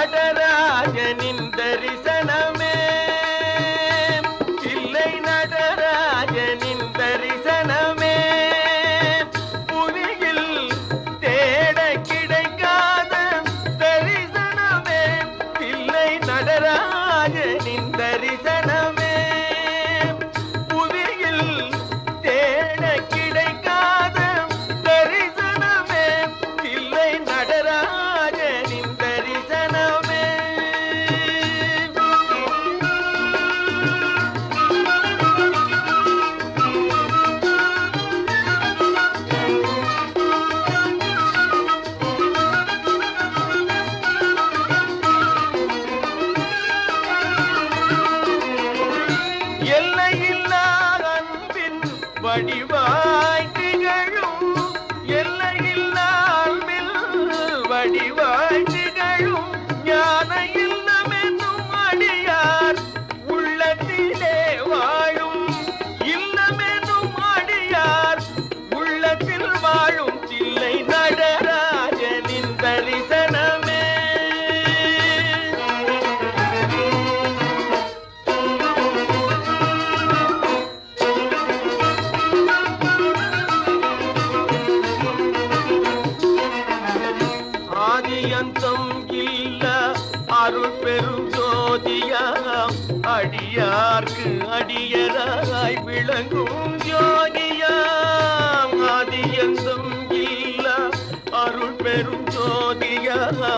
நடராஜனின் தரிசனமே இல்லை நடராஜனின் தரிசனமே புவியில் தேட கிடைக்காத தரிசனமே இல்லை நடராஜனின் தரிசனமே புவியில் தேட கிடைக்காத தரிசனமே இல்லை நடராஜனின் தரிசனமே எல்லையில்லா அன்பின் வடிவாய் திகழும் எல்லையில்லா அன்பில் வடிவாய் திகழும் ஞான இல்லமென்னும் அடியார் உள்ளத்திலே வாழும் இல்லமென்னும் அடியார் உள்ளத்தில் வாழும் தில்லை நடராஜனின் தரிசனமே ஆதியந்தம் இல்ல அருள் பெரும் ஜோதியாம் அடியார்க்கு அடியராய் விளங்கும்